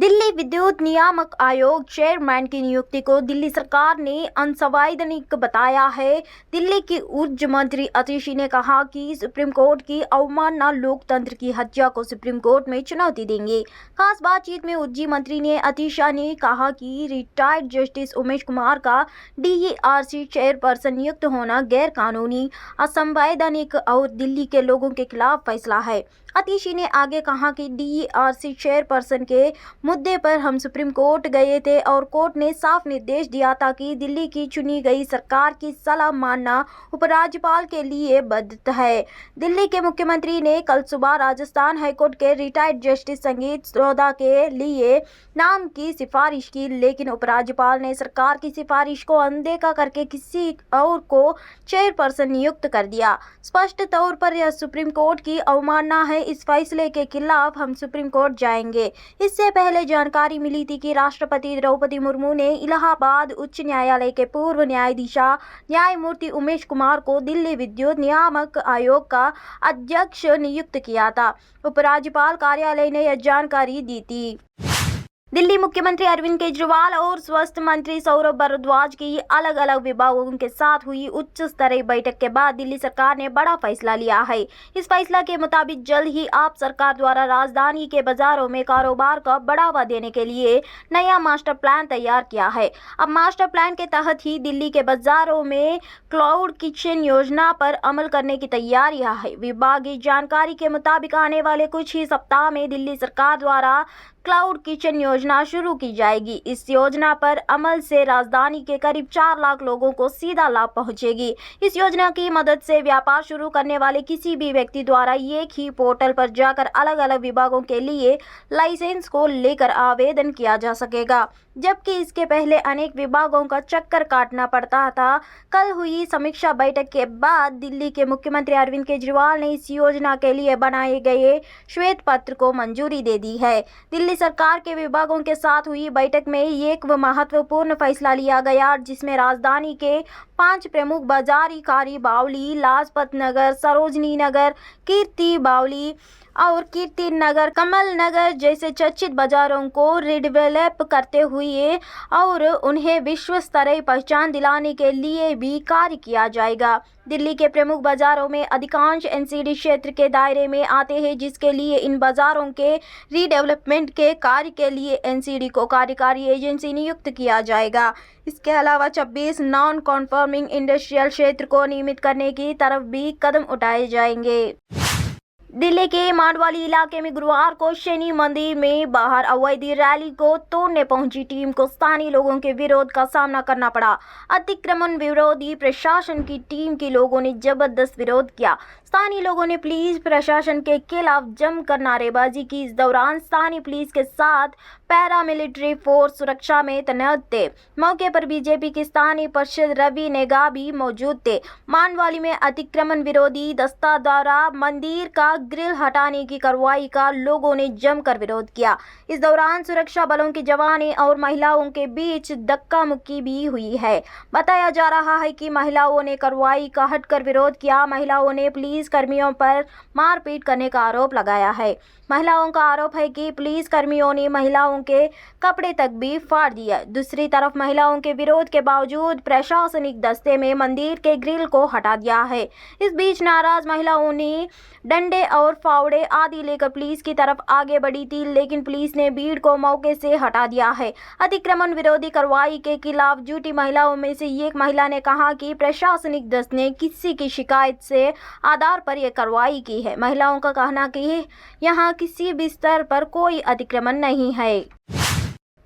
दिल्ली विद्युत नियामक आयोग चेयरमैन की नियुक्ति को दिल्ली सरकार ने असंवैधानिक बताया है। दिल्ली की ऊर्जा मंत्री अतिशी ने कहा कि सुप्रीम कोर्ट की अवमानना लोकतंत्र की हत्या को सुप्रीम कोर्ट में चुनौती देंगे। खास बातचीत में ऊर्जा मंत्री ने अतिशा ने कहा कि रिटायर्ड जस्टिस उमेश कुमार का डीईआरसी चेयरपर्सन नियुक्त होना गैर कानूनी, असंवैधानिक और दिल्ली के लोगों के खिलाफ फैसला है। अतिशी ने आगे कहा कि डीईआरसी चेयरपर्सन के मुद्दे पर हम सुप्रीम कोर्ट गए थे और कोर्ट ने साफ निर्देश दिया था कि दिल्ली की चुनी गई सरकार की सलाह मानना उपराज्यपाल के लिए बाध्य है। दिल्ली के मुख्यमंत्री ने कल सुबह राजस्थान हाईकोर्ट के रिटायर्ड जस्टिस संगीत सौदा के लिए नाम की सिफारिश की, लेकिन उपराज्यपाल ने सरकार की सिफारिश को अनदेखा करके किसी और को चेयरपर्सन नियुक्त कर दिया। स्पष्ट तौर पर यह सुप्रीम कोर्ट की अवमानना है। इस फैसले के खिलाफ हम सुप्रीम कोर्ट जाएंगे। इससे पहले जानकारी मिली थी कि राष्ट्रपति द्रौपदी मुर्मू ने इलाहाबाद उच्च न्यायालय के पूर्व न्यायाधीश न्यायमूर्ति उमेश कुमार को दिल्ली विद्युत नियामक आयोग का अध्यक्ष नियुक्त किया था। उपराज्यपाल कार्यालय ने यह जानकारी दी थी। दिल्ली मुख्यमंत्री अरविंद केजरीवाल और स्वास्थ्य मंत्री सौरभ भारद्वाज की अलग अलग विभागों के साथ हुई उच्च स्तरीय बैठक के बाद दिल्ली सरकार ने बड़ा फैसला लिया है। इस फैसला के मुताबिक जल्द ही आप सरकार द्वारा राजधानी के बाजारों में कारोबार को बढ़ावा देने के लिए नया मास्टर प्लान तैयार किया है। अब मास्टर प्लान के तहत ही दिल्ली के बाजारों में क्लाउड किचन योजना पर अमल करने की तैयारियां है। विभागीय जानकारी के मुताबिक आने वाले कुछ ही सप्ताह में दिल्ली सरकार द्वारा क्लाउड किचन योजना शुरू की जाएगी। इस योजना पर अमल से राजधानी के करीब 4 लाख लोगों को सीधा लाभ पहुंचेगी। इस योजना की मदद से व्यापार शुरू करने वाले किसी भी व्यक्ति द्वारा एक ही पोर्टल पर जाकर अलग अलग विभागों के लिए लाइसेंस को लेकर आवेदन किया जा सकेगा, जबकि इसके पहले अनेक विभागों का चक्कर काटना पड़ता था। कल हुई समीक्षा बैठक के बाद दिल्ली के मुख्यमंत्री अरविंद केजरीवाल ने इस योजना के लिए बनाए गए श्वेत पत्र को मंजूरी दे दी है। दिल्ली सरकार के विभागों के साथ हुई बैठक में एक महत्वपूर्ण फैसला लिया गया, जिसमें राजधानी के 5 प्रमुख बाजार इकाई बावली, लाजपत नगर, सरोजनी नगर, कीर्ति बावली और कीर्ति नगर, कमल नगर जैसे चर्चित बाजारों को रिडेवलप करते हुए और उन्हें विश्व स्तरीय पहचान दिलाने के लिए भी कार्य किया जाएगा। दिल्ली के प्रमुख बाजारों में अधिकांश एनसीडी क्षेत्र के दायरे में आते हैं, जिसके लिए इन बाजारों के रीडेवलपमेंट के कार्य के लिए एनसीडी को कार्यकारी एजेंसी नियुक्त किया जाएगा। इसके अलावा 26 नॉन कॉन्फर्मिंग इंडस्ट्रियल क्षेत्र को नियमित करने की तरफ भी कदम उठाए जाएंगे। दिल्ली के मांडवाली इलाके में गुरुवार को शनि मंदिर में बाहर अवैध रैली को तोड़ने पहुंची टीम को स्थानीय लोगों के विरोध का सामना करना पड़ा। अतिक्रमण विरोधी प्रशासन की टीम के लोगों ने जबरदस्त विरोध किया। स्थानीय लोगों ने पुलिस प्रशासन के खिलाफ जमकर नारेबाजी की। इस दौरान स्थानीय पुलिस के साथ पैरामिलिट्री फोर्स सुरक्षा में तैनात थे। मौके पर बीजेपी के स्थानीय पार्षद रवि नेगा भी मौजूद थे। मांडवाली में अतिक्रमण विरोधी दस्ता द्वारा मंदिर का ग्रिल हटाने की कार्रवाई का लोगों ने जमकर विरोध किया। इस दौरान सुरक्षा बलों के जवानों और महिलाओं के बीच धक्का मुक्की भी हुई है। बताया जा रहा है कि महिलाओं ने कार्रवाई का हटकर विरोध किया। महिलाओं ने पुलिस कर्मियों पर मारपीट करने का आरोप लगाया है। महिलाओं का आरोप है कि पुलिस कर्मियों ने महिलाओं के कपड़े तक भी फाड़ दिया। दूसरी तरफ महिलाओं के विरोध के बावजूद प्रशासनिक दस्ते में मंदिर के ग्रिल को हटा दिया है। इस बीच नाराज महिलाओं ने डंडे और फावड़े आदि लेकर पुलिस की तरफ आगे बढ़ी थी, लेकिन पुलिस ने भीड़ को मौके से हटा दिया है। अतिक्रमण विरोधी कार्रवाई के खिलाफ जुटी महिलाओं में से एक महिला ने कहा कि प्रशासनिक दस्ते ने किसी की शिकायत से आधार पर यह कार्रवाई की है। महिलाओं का कहना कि यहाँ किसी भी स्तर पर कोई अतिक्रमण नहीं है।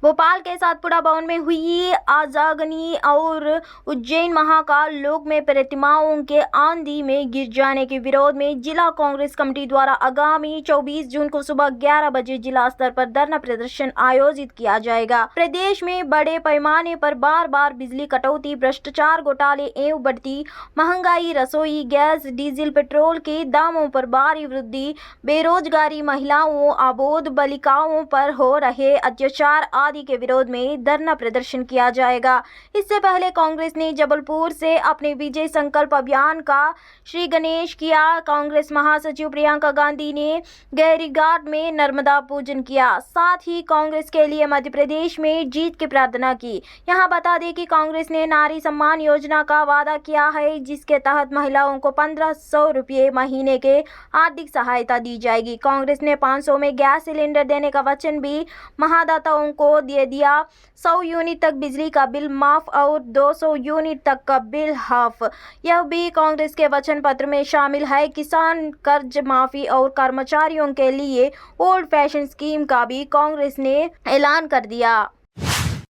भोपाल के सातपुड़ा भवन में हुई आजागनी और उज्जैन महाकाल लोक में प्रतिमाओं के आंधी में गिर जाने के विरोध में जिला कांग्रेस कमेटी द्वारा आगामी 24 जून को सुबह 11 बजे जिला स्तर पर धरना प्रदर्शन आयोजित किया जाएगा। प्रदेश में बड़े पैमाने पर बार बार बिजली कटौती, भ्रष्टाचार, घोटाले एवं बढ़ती महंगाई, रसोई गैस, डीजल, पेट्रोल के दामों पर भारी वृद्धि, बेरोजगारी, महिलाओं, अबोध बालिकाओं पर हो रहे अत्याचार आदि आतंकवादी के विरोध में धरना प्रदर्शन किया जाएगा। इससे पहले कांग्रेस ने जबलपुर से अपने विजय संकल्प अभियान का श्री गणेश किया। कांग्रेस महासचिव प्रियंका गांधी ने गहरीघाट में नर्मदा पूजन किया। साथ ही कांग्रेस के लिए मध्य प्रदेश में जीत की प्रार्थना की। यहाँ बता दें कि कांग्रेस ने नारी सम्मान योजना का वादा किया है, जिसके तहत महिलाओं को 1500 रुपये महीने के आर्थिक सहायता दी जाएगी। कांग्रेस ने 500 में गैस सिलेंडर देने का वचन भी महादाताओं को दे दिया। 100 यूनिट तक बिजली का बिल माफ और 200 यूनिट तक का बिल हाफ, यह भी कांग्रेस के वचन पत्र में शामिल है। किसान कर्ज माफी और कर्मचारियों के लिए ओल्ड फैशन स्कीम का भी कांग्रेस ने ऐलान कर दिया।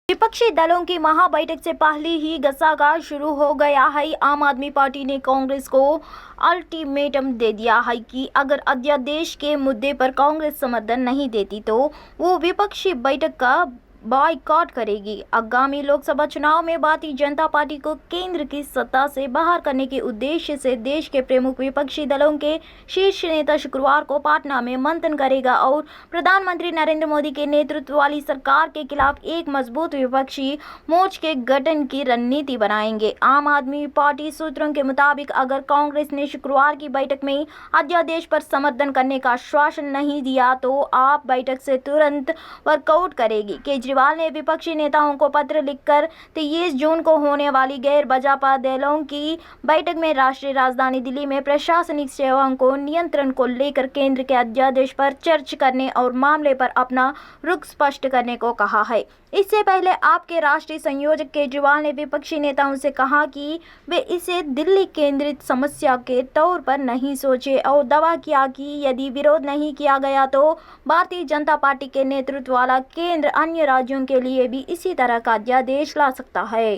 विपक्षी दलों की महाबैठक से पहले ही घसाघाट शुरू हो गया है। आम आदमी पार्टी ने कांग्रेस को अल्टीमेटम दे दिया है कि अगर अध्यादेश के मुद्दे पर कांग्रेस समर्थन नहीं देती तो वो विपक्षी बैठक का बायकॉट करेगी। आगामी लोकसभा चुनाव में भारतीय जनता पार्टी को केंद्र की सत्ता से बाहर करने के उद्देश्य से देश के प्रमुख विपक्षी दलों के शीर्ष नेता शुक्रवार को पटना में मंथन करेगा और प्रधानमंत्री नरेंद्र मोदी के नेतृत्व वाली सरकार के खिलाफ एक मजबूत विपक्षी मोर्चा के गठन की रणनीति बनाएंगे। आम आदमी पार्टी सूत्रों के मुताबिक अगर कांग्रेस ने शुक्रवार की बैठक में अध्यादेश पर समर्थन करने का आश्वासन नहीं दिया तो आप बैठक से तुरंत वर्कआउट करेगी। केजरीवाल ने विपक्षी नेताओं को पत्र लिखकर 23 जून को होने वाली गैर भाजपा दलों की बैठक में राष्ट्रीय राजधानी दिल्ली में प्रशासनिक सेवाओं को नियंत्रण को लेकर केंद्र के अध्यादेश पर चर्चा करने और मामले पर अपना रुख स्पष्ट करने को कहा है। इससे पहले आपके राष्ट्रीय संयोजक केजरीवाल ने विपक्षी नेताओं से कहा कि वे इसे दिल्ली केंद्रित समस्या के तौर पर नहीं सोचे और दावा किया कि यदि विरोध नहीं किया गया तो भारतीय जनता पार्टी के नेतृत्व वाला केंद्र अन्य राज्यों के लिए भी इसी तरह का अध्यादेश ला सकता है।